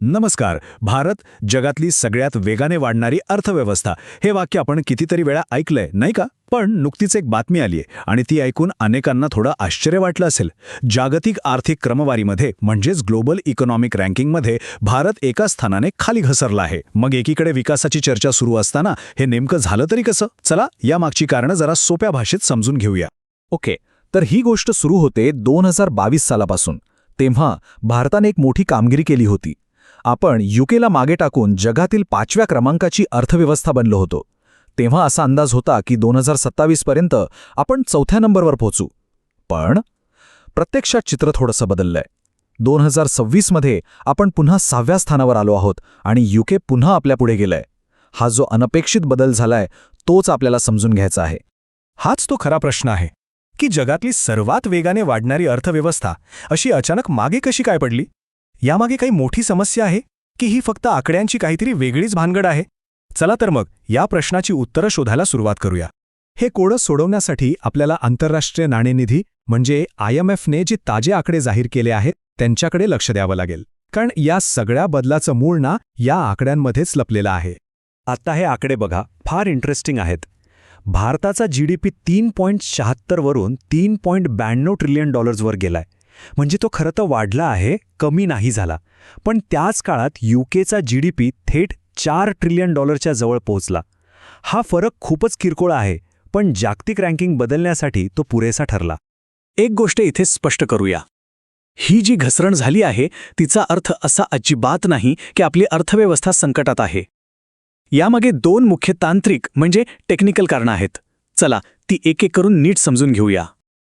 नमस्कार. भारत जगातली सगळ्यात वेगाने वाढणारी अर्थव्यवस्था हे वाक्य आपण कितीतरी वेळा ऐकलंय नाही का? पण नुकतीच एक बातमी आलीये आणि ती ऐकून अनेकांना थोडं आश्चर्य वाटलं असेल. जागतिक आर्थिक क्रमवारीमध्ये म्हणजेच ग्लोबल इकॉनॉमिक रँकिंगमध्ये भारत एका स्थानाने खाली घसरला आहे. मग एकीकडे विकासाची चर्चा सुरू असताना हे नेमकं झालं तरी कसं? चला यामागची कारणं जरा सोप्या भाषेत समजून घेऊया. ओके, तर ही गोष्ट सुरू होते 2022 सालापासून. तेव्हा भारताने एक मोठी कामगिरी केली होती. आपण यूकेला मागे टाकून जगातील 5व्या क्रमांकाची अर्थव्यवस्था बनलो होतो. तेव्हा असा अंदाज होता की 2027 पर्यंत आपण 4थ्या नंबरवर पोहोचू. पण प्रत्यक्षात चित्र थोडंसं बदललंय. 2026 मध्ये आपण पुन्हा 6व्या स्थानावर आलो आहोत आणि यूके पुन्हा आपल्यापुढे गेलंय. हा जो अनपेक्षित बदल झालाय तोच आपल्याला समजून घ्यायचा आहे. हाच तो खरा प्रश्न आहे की जगातली सर्वात वेगाने वाढणारी अर्थव्यवस्था अशी अचानक मागे कशी काय पडली? यामागे काही मोठी समस्या आहे की ही फक्त आकड्यांची काहीतरी वेगळीच भानगड आहे? चला तर मग या प्रश्नाची उत्तरं शोधायला सुरुवात करूया. हे कोडं सोडवण्यासाठी आपल्याला आंतरराष्ट्रीय नाणेनिधी म्हणजे IMFने जे ताजे आकडे जाहीर केले आहेत त्यांच्याकडे लक्ष द्यावं लागेल. कारण या सगळ्या बदलाचं मूळ ना या आकड्यांमध्येच लपलेलं आहे. आता हे आकडे बघा, फार इंटरेस्टिंग आहेत. भारताचा GDP 3.76 वरून 3.92 ट्रिलियन डॉलर्सवर गेलाय. म्हणजे तो खरं तर वाढला आहे, कमी नाही झाला. पण त्याच काळात यूकेचा GDP थेट 4 ट्रिलियन डॉलरच्या जवळ पोहोचला. हा फरक खूपच किरकोळ आहे, पण जागतिक रँकिंग बदलण्यासाठी तो पुरेसा ठरला. एक गोष्ट इथे स्पष्ट करूया. ही जी घसरण झाली आहे तिचा अर्थ असा अजिबात नाही की आपली अर्थव्यवस्था संकटात आहे. यामागे 2 मुख्य तांत्रिक म्हणजे टेक्निकल कारणं आहेत. चला ती एक एक करून नीट समजून घेऊया.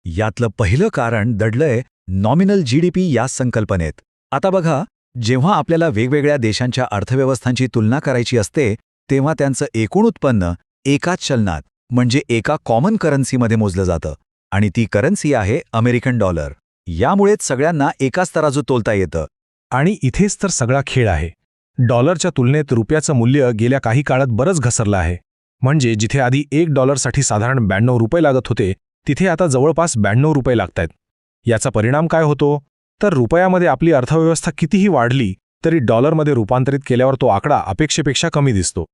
यातलं पहिलं कारण दडलंय नॉमिनल GDP या संकल्पनेत. आता बघा, जेव्हा आपल्याला वेगवेगळ्या देशांच्या अर्थव्यवस्थांची तुलना करायची असते तेव्हा त्यांचं एकूण उत्पन्न एकाच चलनात म्हणजे एका कॉमन करन्सीमध्ये मोजलं जातं आणि ती करन्सी आहे अमेरिकन डॉलर. यामुळेच सगळ्यांना एकाच तराजू तोलता येतं. आणि इथेच तर सगळा खेळ आहे. डॉलरच्या तुलनेत रुपयाचं मूल्य गेल्या काही काळात बरंच घसरलं आहे. म्हणजे जिथे आधी $1 साधारण 92 रुपये लागत होते तिथे आता जवळपास 92 रुपये लागतायत. याचा परिणाम काय होतो? तर रुपयामध्ये आपली अर्थव्यवस्था कितीही वाढली तरी डॉलरमध्ये रूपांतरित केल्यावर तो आकडा अपेक्षेपेक्षा कमी दिसतो.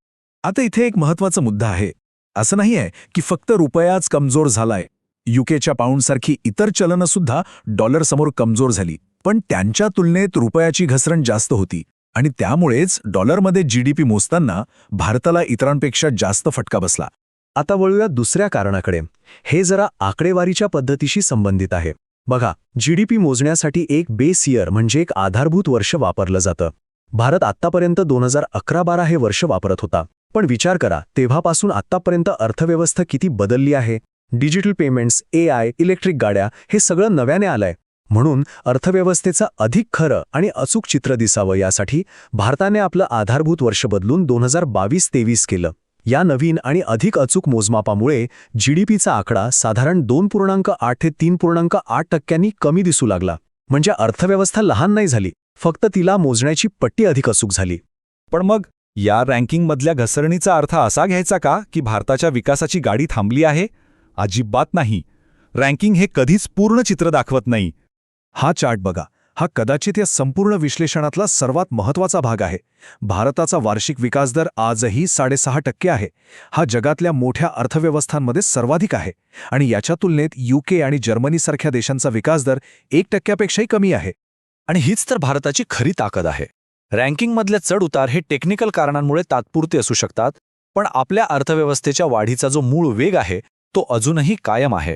आता इथे एक महत्त्वाचा मुद्दा आहे. असं नाही आहे की फक्त रुपयाच कमजोर झालाय. यूकेच्या पाऊंडसारखी इतर चलनंसुद्धा डॉलरसमोर कमजोर झाली. पण त्यांच्या तुलनेत रुपयाची घसरण जास्त होती आणि त्यामुळेच डॉलरमध्ये GDP मोजताना भारताला इतरांपेक्षा जास्त फटका बसला. आता वळूया दुसऱ्या कारणाकडे. हे जरा आकडेवारीच्या पद्धतीशी संबंधित आहे. बघा, GDP मोजण्यासाठी एक बेस इयर म्हणजे एक आधारभूत वर्ष वापरलं जातं. भारत आत्तापर्यंत 2011-12 हे वर्ष वापरत होता. पण विचार करा, तेव्हापासून आत्तापर्यंत अर्थव्यवस्था किती बदलली आहे. डिजिटल पेमेंट्स, AI, इलेक्ट्रिक गाड्या हे सगळं नव्याने आलंय. म्हणून अर्थव्यवस्थेचं अधिक खरं आणि अचूक चित्र दिसावं यासाठी भारताने आपलं आधारभूत वर्ष बदलून 2022-23 केलं. या नवीन आणि अधिक अचूक मोजमापामुळे GDPचा आकडा साधारण 2.8 ते 3.8% कमी दिसू लागला. म्हणजे अर्थव्यवस्था लहान नाही झाली, फक्त तिला मोजण्याची पट्टी अधिक अचूक झाली. पण मग या रँकिंगमधल्या घसरणीचा अर्थ असा घ्यायचा का की भारताच्या विकासाची गाडी थांबली आहे? अजिबात नाही. रँकिंग हे कधीच पूर्ण चित्र दाखवत नाही. हा चार्ट बघा, हा कदाचित या संपूर्ण विश्लेषणातला सर्वात महत्त्वाचा भाग आहे. भारताचा वार्षिक विकास दर आजही 6.5% आहे. हा जगातल्या मोठ्या अर्थव्यवस्थांमध्ये सर्वाधिक आहे आणि याच्या तुलनेत UK आणि जर्मनीसारख्या देशांचा विकास दर 1%पेक्षाही कमी आहे. आणि हीच तर भारताची खरी ताकद आहे. रँकिंगमधले चढ-उतार हे टेक्निकल कारणांमुळे तात्पुरते असू शकतात, पण आपल्या अर्थव्यवस्थेच्या वाढीचा जो मूळ वेग आहे तो अजूनही कायम आहे.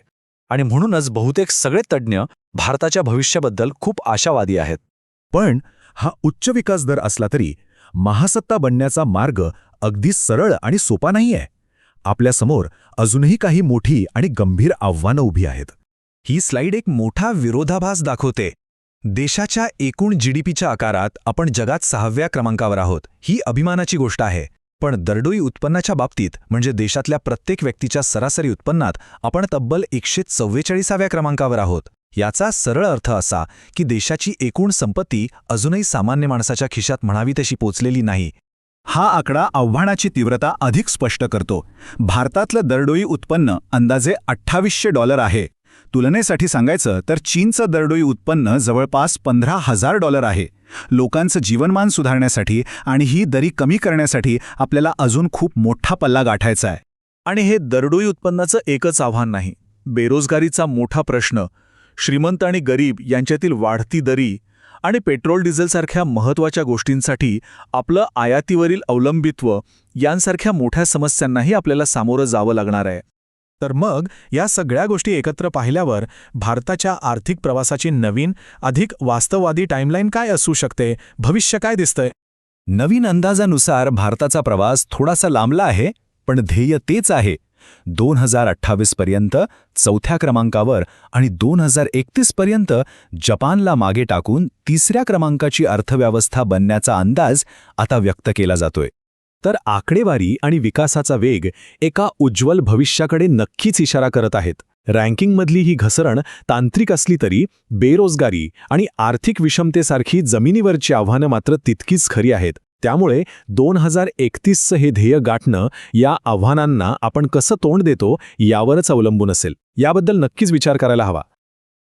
आणि म्हणूनच बहुतेक सगळे तज्ज्ञ भारताच्या भविष्याबद्दल खूप आशावादी आहेत. पण हा उच्च विकास दर असला तरी महासत्ता बनण्याचा मार्ग अगदी सरळ आणि सोपा नाहीये. आपल्यासमोर अजूनही काही मोठी आणि गंभीर आव्हानं उभी आहेत. ही स्लाइड एक मोठा विरोधाभास दाखवते. देशाच्या एकूण GDPच्या आकारात आपण जगात 6व्या क्रमांकावर आहोत. ही अभिमानाची गोष्ट आहे. पण दरडोई उत्पन्नाच्या बाबतीत म्हणजे देशातल्या प्रत्येक व्यक्तीच्या सरासरी उत्पन्नात आपण तब्बल 144व्या क्रमांकावर आहोत. याचा सरळ अर्थ असा की देशाची एकूण संपत्ती अजूनही सामान्य माणसाच्या खिशात म्हणावी तशी पोचलेली नाही. हा आकडा आव्हानाची तीव्रता अधिक स्पष्ट करतो. भारतातलं दरडोई उत्पन्न अंदाजे $2800 आहे. तुलनेसाठी सांगायचं तर चीनचं दरडोई उत्पन्न जवळपास $15,000 आहे. लोकांचं जीवनमान सुधारण्यासाठी आणि ही दरी कमी करण्यासाठी आपल्याला अजून खूप मोठा पल्ला गाठायचा आहे. आणि हे दरडोई उत्पन्नाचं एकच आव्हान नाही. बेरोजगारीचा मोठा प्रश्न, श्रीमंत आणि गरीब यांच्यातील वाढती दरी आणि पेट्रोल डिझेलसारख्या महत्त्वाच्या गोष्टींसाठी आपलं आयातीवरील अवलंबित्व यांसारख्या मोठ्या समस्यांनाही आपल्याला सामोरं जावं लागणार आहे. तर मग या सगळ्या गोष्टी एकत्र पाहिल्यावर भारताच्या आर्थिक प्रवासाची नवीन, अधिक वास्तववादी टाईमलाईन काय असू शकते? भविष्य काय दिसतंय? नवीन अंदाजानुसार भारताचा प्रवास थोडासा लांबला आहे, पण ध्येय तेच आहे. 2028 पर्यंत 4थ्या क्रमांकावर आणि 2031 पर्यंत जपानला मागे टाकून 3ऱ्या क्रमांकाची अर्थव्यवस्था बनण्याचा अंदाज आता व्यक्त केला जातोय. तर आकडेवारी आणि विकासाचा वेग एका उज्ज्वल भविष्याकडे नक्कीच इशारा करत आहेत. रँकिंगमधली ही घसरण तांत्रिक असली तरी बेरोजगारी आणि आर्थिक विषमतेसारखी जमिनीवरची आव्हानं मात्र तितकीच खरी आहेत. त्यामुळे 2031चं हे ध्येय गाठणं या आव्हानांना आपण कसं तोंड देतो यावरच अवलंबून असेल. याबद्दल नक्कीच विचार करायला हवा.